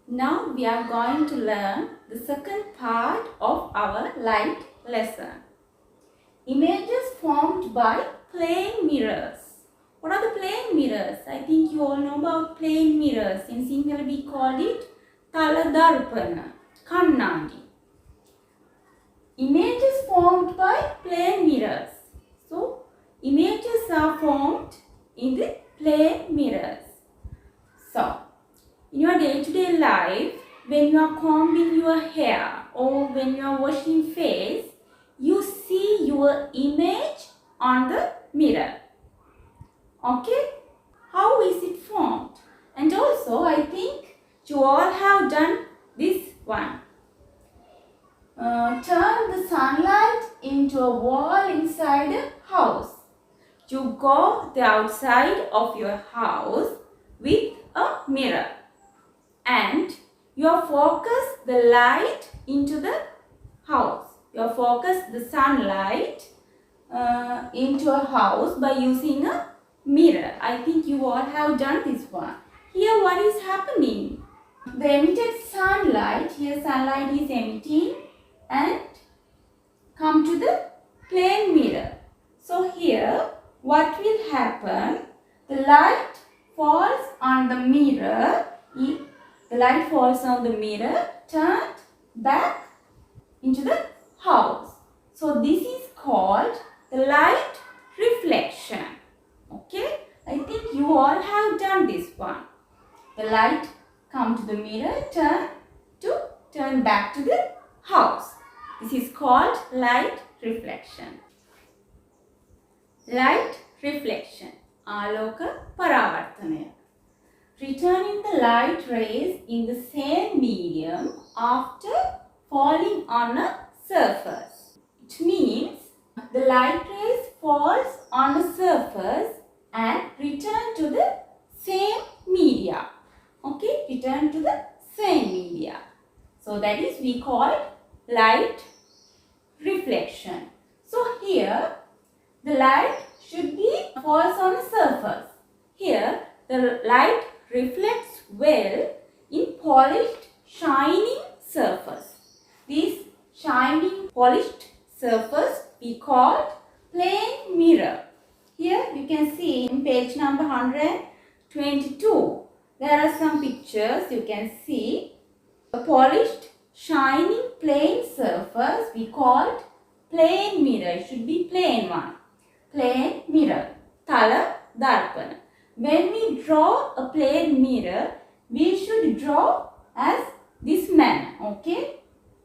Now we are going to learn the second part of our light lesson. Images formed by plane mirrors. What are the plane mirrors? I think you all know about plane mirrors. In Sinhala we call it Taladarpana, Kannadi. Images formed by plane mirrors. So, images are formed in the plane mirrors. So, in your day-to-day life, when you are combing your hair or when you are washing face, you see your image on the mirror. Okay? How is it formed? And also, I think you all have done this one. Turn the sunlight into a wall inside a house. You go the outside of your house with a mirror and you focus the light into the house. You focus the sunlight into a house by using a mirror. I think you all have done this one. Here what is happening? The emitted sunlight, here sunlight is emitting and come to the plane mirror. So here what will happen? The light falls on the mirror. The light falls on the mirror, turned back into the house. So this is called the light reflection. Okay, I think you all have done this one. The light come to the mirror, turn back to the house. This is called light reflection. Light reflection. Aloka Paravartanaya. Returning the light rays in the same medium after falling on a surface. It means the light rays falls on a surface and return to the same media. Okay, return to the same media. So that is we call it light reflection. So here the light should be falls on a surface. Here the light reflects well in polished shining surface. This shining polished surface we call plane mirror. Here you can see in page number 122. There are some pictures you can see. A polished shining plane surface we called plane mirror. It should be plain one. Plane mirror. Tala Darpana. When we draw a plane mirror, we should draw as this manner. Okay?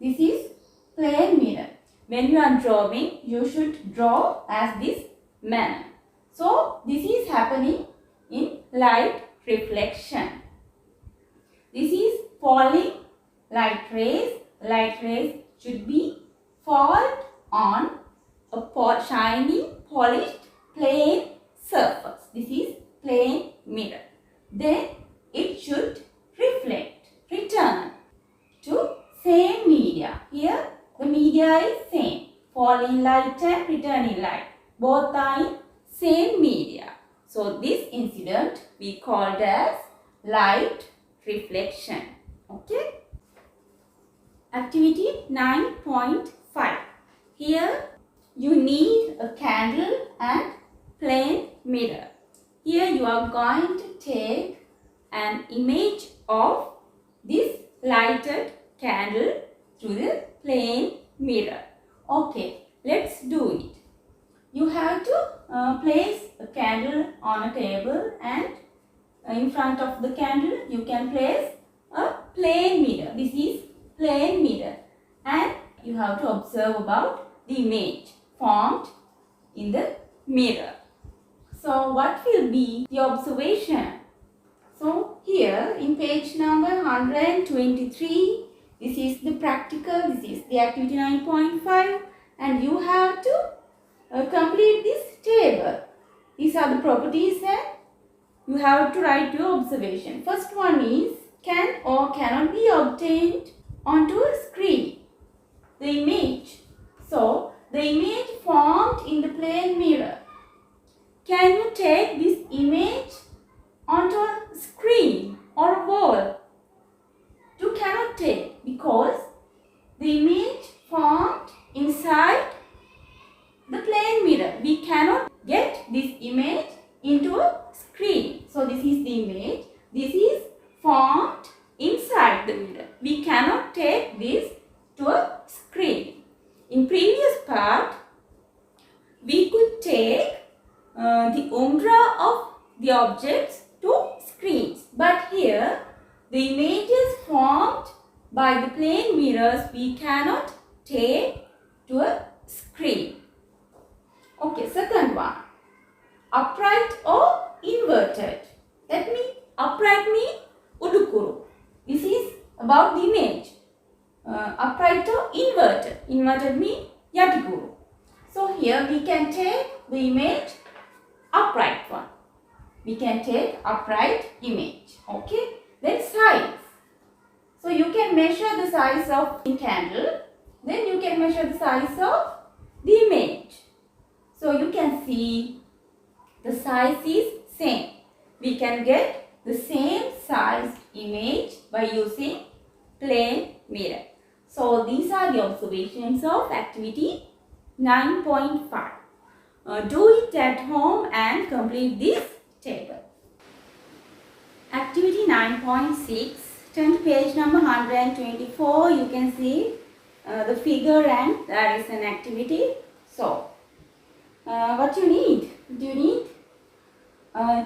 This is plane mirror. When you are drawing, you should draw as this manner. So, this is happening in light reflection. This is falling light rays. Light rays should be fall on a shining, polished, plane surface. This is plane mirror. Then it should reflect, return to same media. Here the media is same. Falling light and returning light. Both are in same media. So this incident we called as light reflection. Okay. Activity 9.5. Here you need a candle and plane mirror. Here you are going to take an image of this lighted candle through the plane mirror. Okay, let's do it. You have to place a candle on a table and in front of the candle you can place a plane mirror. This is plane mirror and you have to observe about the image formed in the mirror. So what will be the observation? So here in page number 123, this is the practical, this is the activity 9.5 and you have to complete this table. These are the properties and you have to write your observation. First one is can or cannot be obtained onto a screen. The image. So the image formed in the plane mirror. Can you take this image onto a screen or a wall formed inside the mirror. We cannot take this to a screen. In previous part, we could take the umbra of the objects to screens. But here, the images formed by the plane mirrors we cannot take to a screen. Okay, second one. Upright or inverted. That means upright means udukuru. This is about the image. Upright or inverted. Inverted means yatikuru. So here we can take the image upright one. We can take upright image. Okay. Then size. So you can measure the size of the candle. Then you can measure the size of the image. So you can see the size is same. We can get the same size image by using plane mirror. So these are the observations of activity 9.5. Do it at home and complete this table. Activity 9.6. Turn to page number 124. You can see the figure and there is an activity. So, what you need? You need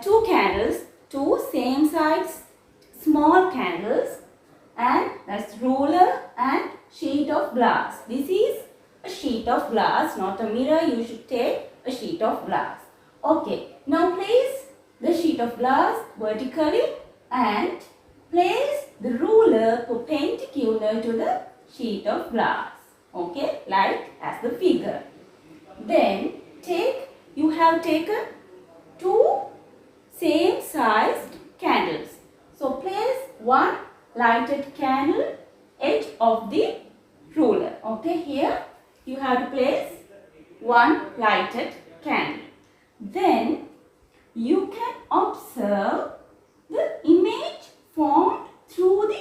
two candles, two same size small candles, and that's ruler and sheet of glass. This is a sheet of glass, not a mirror. You should take a sheet of glass. Okay, now place the sheet of glass vertically and place the ruler perpendicular to the sheet of glass. Okay, like as the figure. Then you have taken two same sized candles. So place one lighted candle edge of the ruler. Okay, here you have to place one lighted candle. Then you can observe the image formed through the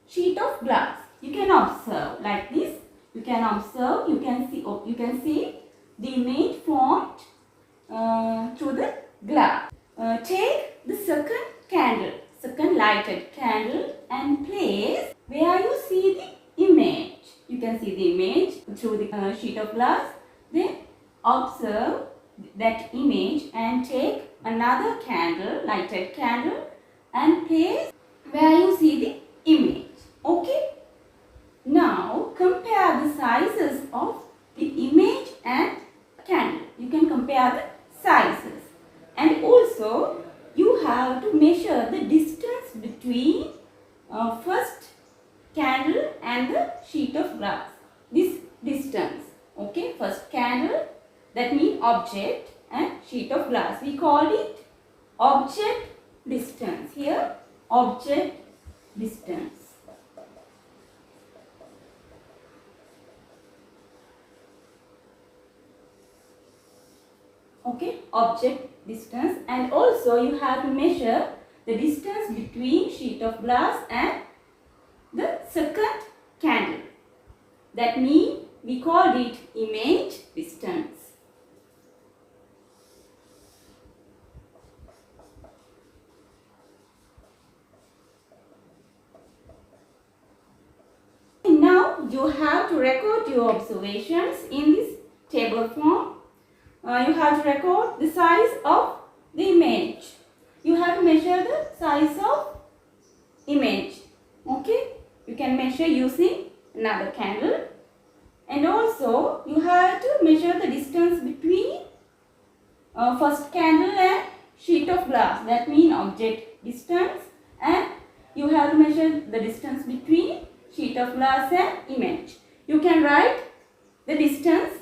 sheet of glass. You can observe like this. You can observe. You can see the image formed through the glass. Take the second lighted candle and place where you see the image. You can see the image through the sheet of glass. Then observe that image and take another lighted candle and place where you see the image. Okay. Now compare the sizes of the image and candle. You can compare the sizes. And also you have to measure the distance between first candle and the sheet of glass. This distance. Okay. First candle, that means object, and sheet of glass. We call it object distance. Here, object distance. Okay, object distance. And also you have to measure the distance between sheet of glass and the second candle. That means we call it image distance. Now you have to record your observations in this table form. You have to record the size of the image. You have to measure the size of image. Okay, you can measure using another candle. And also you have to measure the distance between first candle and sheet of glass. That means object distance. And you have to measure the distance between sheet of glass and image. You can write the distance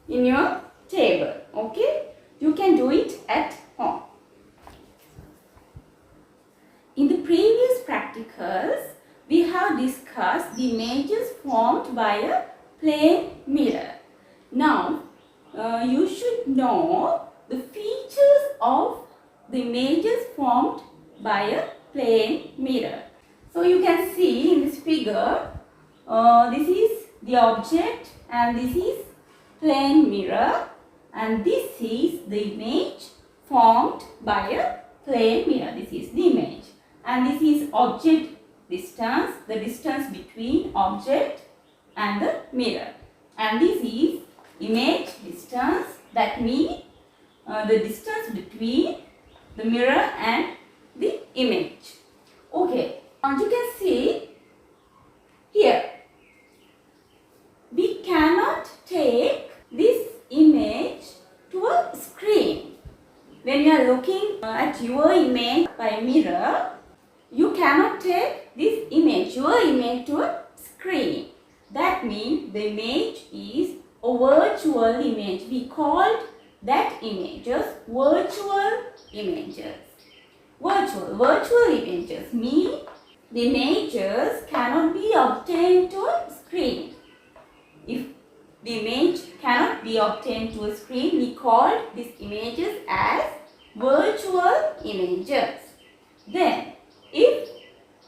in your table. Okay, you can do it at home. In the previous practicals, we have discussed the images formed by a plane mirror. Now, you should know the features of the images formed by a plane mirror. So you can see in this figure, this is the object and this is plane mirror, and this is the image formed by a plane mirror. This is the image. and this is object distance, the distance between object and the mirror, and this is image distance, that means the distance between the mirror and the image. Okay, and you can see here, we cannot take this image to a screen. When you are looking at your image by mirror, you cannot take this image, your image, to a screen. That means the image is a virtual image. We called that images virtual images. Virtual images mean the images cannot be obtained to a screen. If the image cannot be obtained to a screen, we called these images as virtual images. Then, if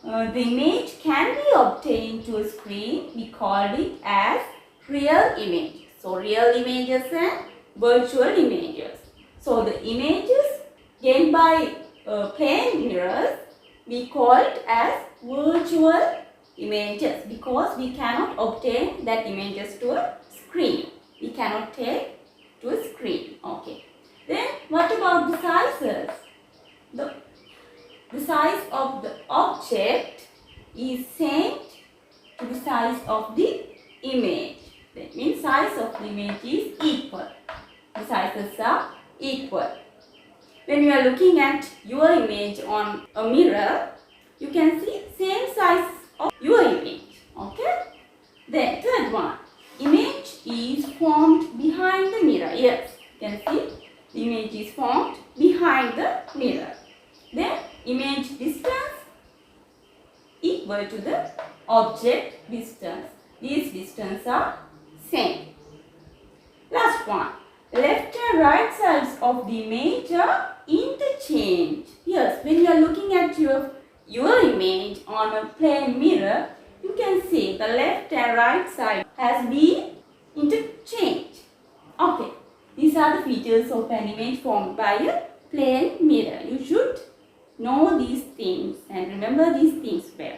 the image can be obtained to a screen, we called it as real images. So, real images and virtual images. So, the images gained by plain mirrors, we call it as virtual images, because we cannot obtain that images to a screen. We cannot take to a screen. Okay. Then what about the sizes? The size of the object is same to the size of the image. That means size of the image is equal. The sizes are equal. When you are looking at your image on a mirror, you can see same size of your image. Okay. Then third one, image is formed behind the mirror. Yes, you can see the image is formed behind the mirror. Then image distance equal to the object distance. These distances are same. Last one, left and right sides of the image are interchanged. Yes, when you are looking at your image on a plain mirror, you can see the left and right side has been interchanged. Okay, these are the features of an image formed by a plain mirror. You should know these things and remember these things well.